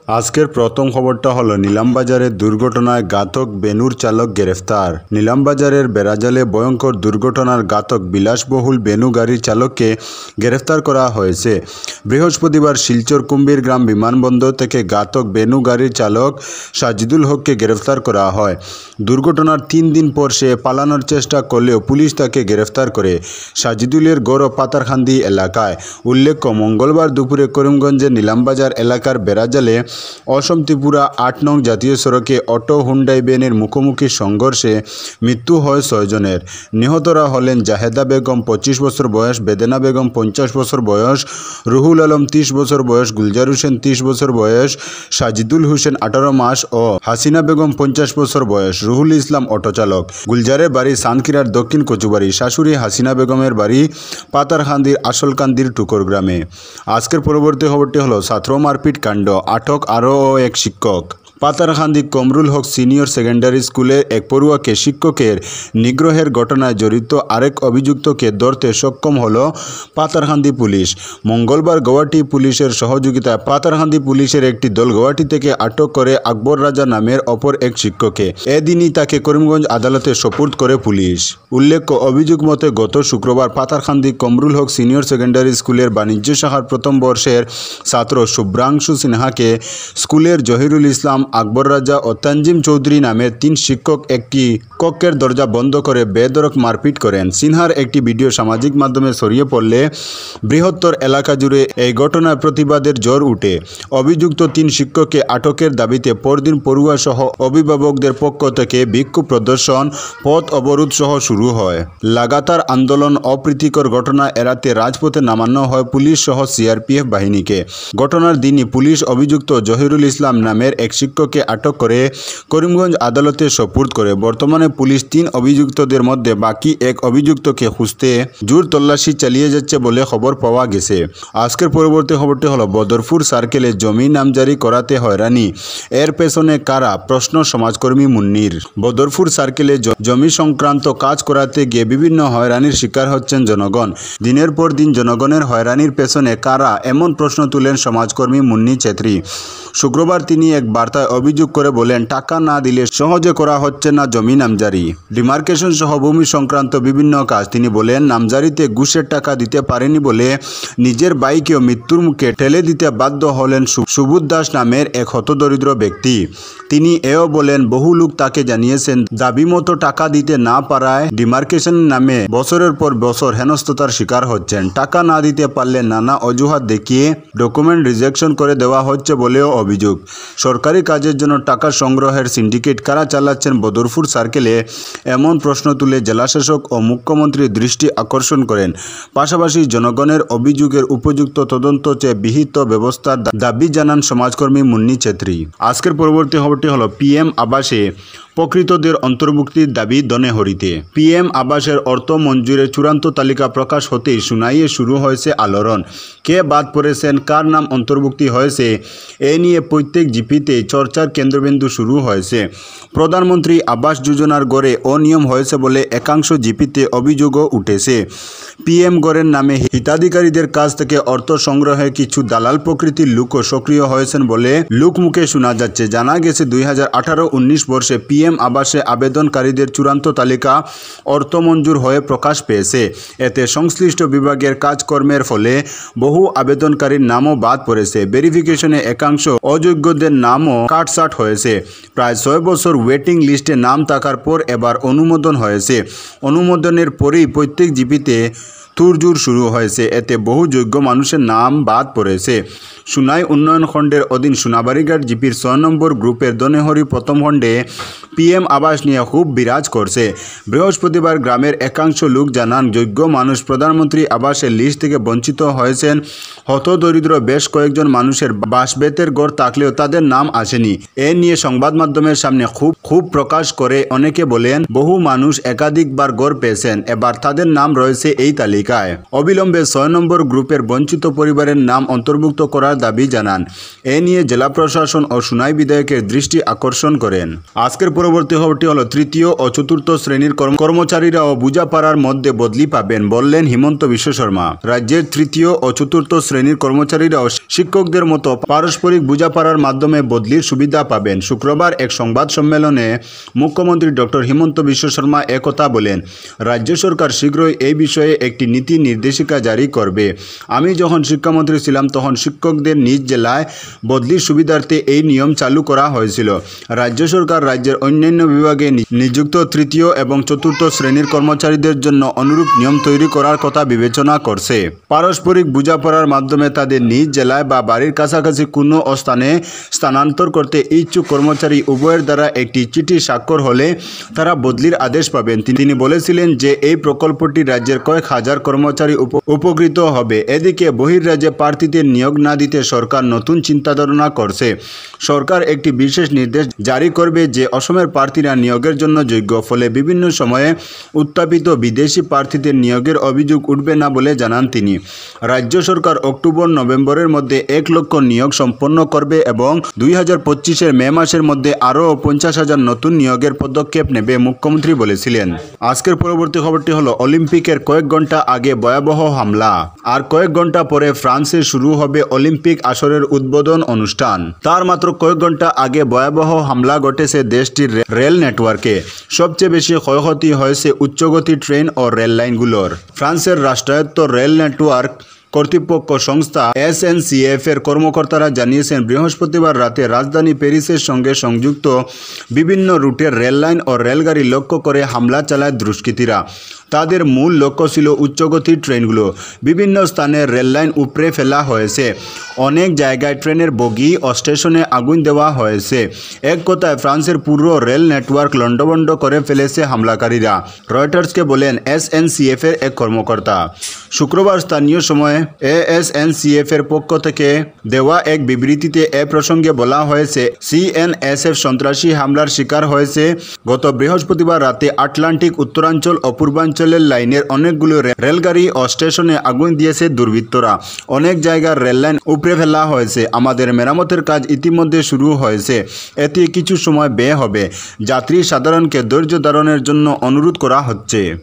আজকের প্রথম খবরটা হলো নিলামবাজারের দুর্ঘটনায় ঘাতক বেনুর চালক গ্রেফতার। নিলামবাজারের বেড়াজালে ভয়ঙ্কর দুর্ঘটনার ঘাতক বিলাসবহুল বেনু গাড়ির চালককে গ্রেফতার করা হয়েছে। বৃহস্পতিবার শিলচর কুম্ভীর গ্রাম বিমানবন্দর থেকে ঘাতক বেনু গাড়ির চালক সাজিদুল হককে গ্রেফতার করা হয়। দুর্ঘটনার 3 দিন পর সে পালানোর চেষ্টা করলেও পুলিশ তাকে গ্রেফতার করে। সাজিদুলের গড় পাতারখান্দি এলাকায়। উল্লেখ্য, মঙ্গলবার দুপুরে করিমগঞ্জের নিলামবাজার এলাকার বেড়াজালে অসম ত্রিপুরা 8 নং জাতীয় সড়কে অটো হুন্ডাই ভ্যানের মুখোমুখি সংঘর্ষে মৃত্যু হয় 6 জনের। নিহতরা হলেন জাহেদা বেগম 25 বছর বয়স, বেদেনা বেগম 50 বছর বয়স, রুহুল আলম 30 বছর বয়স, গুলজার হোসেন 30 বছর বয়স, সাজিদুল হোসেন 18 মাস ও হাসিনা বেগম 50 বছর বয়স। রুহুল ইসলাম অটো চালক। গুলজারের বাড়ি সানকিরার দক্ষিণ কচুবাড়ি। শাশুড়ি হাসিনা বেগমের বাড়ি পাতারখান্দির আসলকান্দির টুকর গ্রামে। আজকের পরবর্তী খবরটি হলো ছাত্র মারপিট কাণ্ড, আটক আরও এক শিক্ষক। পাতারখান্দি কমরুল হক সিনিয়র সেকেন্ডারি স্কুলের এক পড়ুয়াকে শিক্ষকের নিগ্রহের ঘটনায় জড়িত আরেক অভিযুক্তকে ধরতে সক্ষম হল পাতারখান্দি পুলিশ। মঙ্গলবার গৌহাটি পুলিশের সহযোগিতায় পাতারখান্দি পুলিশের একটি দল গৌহাটি থেকে আটক করে আকবর রাজা নামের অপর এক শিক্ষককে। এদিনই তাকে করিমগঞ্জ আদালতে সোপর্দ করে পুলিশ। উল্লেখ্য, অভিযোগ মতে গত শুক্রবার পাতারখান্দি কমরুল হক সিনিয়র সেকেন্ডারি স্কুলের বাণিজ্য শাখার প্রথম বর্ষের ছাত্র শুভ্রাংশু সিনহাকে স্কুলের জহিরুল ইসলাম, আকবর রাজা ও তানজিম চৌধুরী নামের 3 শিক্ষক একটি কক্ষের দরজা বন্ধ করে বেধড়ক মারপিট করেন। সিনহার একটি ভিডিও সামাজিক মাধ্যমে ছড়িয়ে পড়লে বৃহত্তর এলাকা জুড়ে এই ঘটনার প্রতিবাদের ঝড় উঠে। অভিযুক্ত 3 শিক্ষককে আটকের দাবিতে পরদিন পড়ুয়া সহ অভিভাবকদের পক্ষ থেকে বিক্ষোভ প্রদর্শন, পথ অবরোধ সহ শুরু হয়। লাগাতার আন্দোলন, অপ্রীতিকর ঘটনা এড়াতে রাজপথে নামানো হয় পুলিশ সহ সিআরপিএফ বাহিনীকে। ঘটনার দিনই পুলিশ অভিযুক্ত জহিরুল ইসলাম নামের এক শিক্ষককে আটক করে করিমগঞ্জ আদালতে সোপর্দ করে। বর্তমানে পুলিশ 3 অভিযুক্তদের মধ্যে বাকি এক অভিযুক্তকে খুঁজতে জোর তল্লাশি চালিয়ে যাচ্ছে বলে খবর পাওয়া গেছে। আজকের পরবর্তী খবরটি হলো বদরপুর সার্কেলে জমি নামজারি করাতে হয়রানি, এর পেছনে কারা? প্রশ্ন সমাজকর্মী মুন্নির। বদরপুর সার্কেলে জমি সংক্রান্ত কাজ করাতে গিয়ে বিভিন্ন হয়রানির শিকার হচ্ছেন জনগণ। দিনের পর দিন জনগণের হয়রানির পেছনে কারা, এমন প্রশ্ন তুলেন সমাজকর্মী মুন্নি ছেত্রী। শুক্রবার তিনি এক বার্তায় অভিযোগ করে বলেন, টাকা না দিলে সহজে করা হচ্ছে না জমি নামজারি, ডিমার্কেশন সহ ভূমি সংক্রান্ত বিভিন্ন কাজ। তিনি বলেন, নামজারিতে ঘুষের টাকা দিতে পারেনি বলে নিজের ভাইকেও মৃত্যুর মুখে ঠেলে দিতে বাধ্য হলেন সুবোধ দাস নামের এক হতদরিদ্র ব্যক্তি। তিনি এও বলেন, বহু লোক তাকে জানিয়েছেন দাবি মতো টাকা দিতে না পারায় ডিমার্কেশন নামে বছরের পর বছর হেনস্থতার শিকার হচ্ছেন। টাকা না দিতে পারলে নানা অজুহাত দেখিয়ে ডকুমেন্ট রিজেকশন করে দেওয়া হচ্ছে বলেও অভিযোগ। সরকারি কাজের জন্য টাকা সংগ্রহের সিন্ডিকেট কারা চালাচ্ছেন বদরপুর সার্কেলে, এমন প্রশ্ন তুলে জেলাশাসক ও মুখ্যমন্ত্রীর দৃষ্টি আকর্ষণ করেন। পাশাপাশি জনগণের অভিযোগের উপযুক্ত তদন্ত চেয়ে বিহিত ব্যবস্থার দাবি জানান সমাজকর্মী মুন্নি ছেত্রী। আজকের পরবর্তী খবরটি হলো পিএম আবাসে প্রকৃতদের অন্তর্ভুক্তির দাবি দনেহরিতে। পিএম আবাসের অর্থ মঞ্জুরের চূড়ান্ত তালিকা প্রকাশ হতেই শুনাইয়ে শুরু হয়েছে আলোড়ন। কে বাদ পড়েছেন, কার নাম অন্তর্ভুক্তি হয়েছে, এ নিয়ে প্রত্যেক জিপিতে চর্চার কেন্দ্রবিন্দু শুরু হয়েছে। প্রধানমন্ত্রী আবাস যোজনার গড়ে অনিয়ম হয়েছে বলে একাংশ জিপিতে অভিযোগও উঠেছে। পিএম গড়ের নামে হিতাধিকারীদের কাছ থেকে অর্থ সংগ্রহে কিছু দালাল প্রকৃতির লোকও সক্রিয় হয়েছেন বলে লোকমুখে শোনা যাচ্ছে। জানা গেছে 2018-19 বর্ষে পিএম আবাসে আবেদনকারীদের চূড়ান্ত তালিকা অর্থ মঞ্জুর হয়ে প্রকাশ পেয়েছে। এতে সংশ্লিষ্ট বিভাগের কাজকর্মের ফলে বহু আবেদনকারীর নামও বাদ পড়েছে। ভেরিফিকেশনে একাংশ অযোগ্যদের নামও কাটছাঁট হয়েছে। প্রায় 6 বছর ওয়েটিং লিস্টে নাম থাকার পর এবার অনুমোদন হয়েছে। অনুমোদনের পরেই প্রত্যেক জিপিতে তুড়জুড় শুরু হয়েছে। এতে বহু যোগ্য মানুষের নাম বাদ পড়েছে। সুনাই উন্নয়ন খণ্ডের অধীন সোনাবাড়িঘাট জিপির 6 নম্বর গ্রুপের দনেহরি প্রথম খণ্ডে পিএম আবাস নিয়ে খুব বিরাজ করছে। বৃহস্পতিবার গ্রামের একাংশ লোক জানান, যোগ্য মানুষ প্রধানমন্ত্রী আবাসের লিস্ট থেকে বঞ্চিত হয়েছেন। হতদরিদ্র বেশ কয়েকজন মানুষের বাসবেতের ঘর থাকলেও তাদের নাম আসেনি। এ নিয়ে সংবাদ মাধ্যমের সামনে খুব প্রকাশ করে অনেকে বলেন, বহু মানুষ একাধিকবার ঘর পেয়েছেন, এবার তাদের নাম রয়েছে এই তালিকা। তালিকায়। অবিলম্বে 6 নম্বর গ্রুপের বঞ্চিত পরিবারের নাম অন্তর্ভুক্ত করার দাবি জানান। এ নিয়ে জেলা প্রশাসন ও সুনাই বিধায়কের দৃষ্টি আকর্ষণ করেন। আজকের পরবর্তী খবরটি হলো তৃতীয় ও চতুর্থ শ্রেণীর কর্মচারীরাও বোঝাপড়ার মধ্যে বদলি পাবেন বললেন হিমন্ত বিশ্ব শর্মা। রাজ্যের তৃতীয় ও চতুর্থ শ্রেণীর কর্মচারীরাও শিক্ষকদের মতো পারস্পরিক বোঝাপড়ার মাধ্যমে বদলির সুবিধা পাবেন। শুক্রবার এক সংবাদ সম্মেলনে মুখ্যমন্ত্রী ডক্টর হিমন্ত বিশ্ব শর্মা একথা বলেন। রাজ্য সরকার শীঘ্রই এই বিষয়ে একটি নীতি নির্দেশিকা জারি করবে। আমি যখন শিক্ষামন্ত্রী ছিলাম তখন শিক্ষকদের নিজ জেলায় বদলির সুবিধার্থে এই নিয়ম চালু করা হয়েছিল। রাজ্য সরকার রাজ্যের অন্যান্য বিভাগে নিযুক্ত তৃতীয় এবং চতুর্থ শ্রেণীর কর্মচারীদের জন্য অনুরূপ নিয়ম তৈরি করার কথা বিবেচনা করছে। পারস্পরিক বোঝাপড়ার মাধ্যমে তাদের নিজ জেলায় বা বাড়ির কাছাকাছি কোনো স্থানে স্থানান্তর করতে ইচ্ছুক কর্মচারী উভয়ের দ্বারা একটি চিঠি স্বাক্ষর হলে তারা বদলির আদেশ পাবেন। তিনি বলেছিলেন যে এই প্রকল্পটি রাজ্যের কয়েক হাজার কর্মচারী উপকৃত হবে। এদিকে বহির্রাজ্যে প্রার্থীদের নিয়োগ না দিতে সরকার নতুন চিন্তাধারণা করছে। সরকার একটি বিশেষ নির্দেশ জারি করবে যে অসমের প্রার্থীরা নিয়োগের জন্য যোগ্য। ফলে বিভিন্ন সময়ে উত্থাপিত বিদেশি প্রার্থীদের নিয়োগের অভিযোগ উঠবে না বলে জানান তিনি। রাজ্য সরকার অক্টোবর-নভেম্বরের মধ্যে 1 লক্ষ নিয়োগ সম্পন্ন করবে এবং 2025-এর মে মাসের মধ্যে আরও 50,000 নতুন নিয়োগের পদক্ষেপ নেবে মুখ্যমন্ত্রী বলেছিলেন। আজকের পরবর্তী খবরটি হলো অলিম্পিকের কয়েক ঘন্টা আগে ভয়াবহ হামলা। আর কয়েক ঘন্টা পরে ফ্রান্সে শুরু হবে অলিম্পিক আসরের উদ্বোধন অনুষ্ঠান। তার মাত্র কয়েক ঘন্টা আগে ভয়াবহ হামলা ঘটেছে দেশটির রেল নেটওয়ার্কে। সবচেয়ে বেশি ক্ষয়ক্ষতি হয়েছে উচ্চগতি ট্রেন ও রেল লাইনগুলোর। ফ্রান্সের রাষ্ট্রায়ত্ত রেল নেটওয়ার্ক কর্তৃপক্ষ সংস্থা SNCF এর কর্মকর্তারা জানিয়েছেন বৃহস্পতিবার রাতে রাজধানী প্যারিসের সঙ্গে সংযুক্ত বিভিন্ন রুটের রেললাইন ও রেলগাড়ি লক্ষ্য করে হামলা চালায় দুষ্কৃতীরা। তাদের মূল লক্ষ্য ছিল উচ্চগতির ট্রেনগুলো। বিভিন্ন স্থানে রেললাইন উপড়ে ফেলা হয়েছে। অনেক জায়গায় ট্রেনের বগি ও স্টেশনে আগুন দেওয়া হয়েছে। এক কথায় ফ্রান্সের পুরো রেল নেটওয়ার্ক লণ্ডভণ্ড করে ফেলেছে হামলাকারীরা, রয়টার্সকে বলেন SNCF এর এক কর্মকর্তা। শুক্রবার স্থানীয় সময়ে SNCF এর পক্ষ থেকে দেওয়া এক বিবৃতিতে এ প্রসঙ্গে বলা হয়েছে, CNSF সন্ত্রাসী হামলার শিকার হয়েছে। গত বৃহস্পতিবার রাতে আটলান্টিক উত্তরাঞ্চল ও পূর্বাঞ্চলের লাইনের অনেকগুলো রেলগাড়ি ও স্টেশনে আগুন দিয়েছে দুর্বৃত্তরা। অনেক জায়গার রেললাইন উপড়ে ফেলা হয়েছে। আমাদের মেরামতের কাজ ইতিমধ্যে শুরু হয়েছে। এতে কিছু সময় ব্যয় হবে। যাত্রী সাধারণকে ধৈর্য ধারণের জন্য অনুরোধ করা হচ্ছে।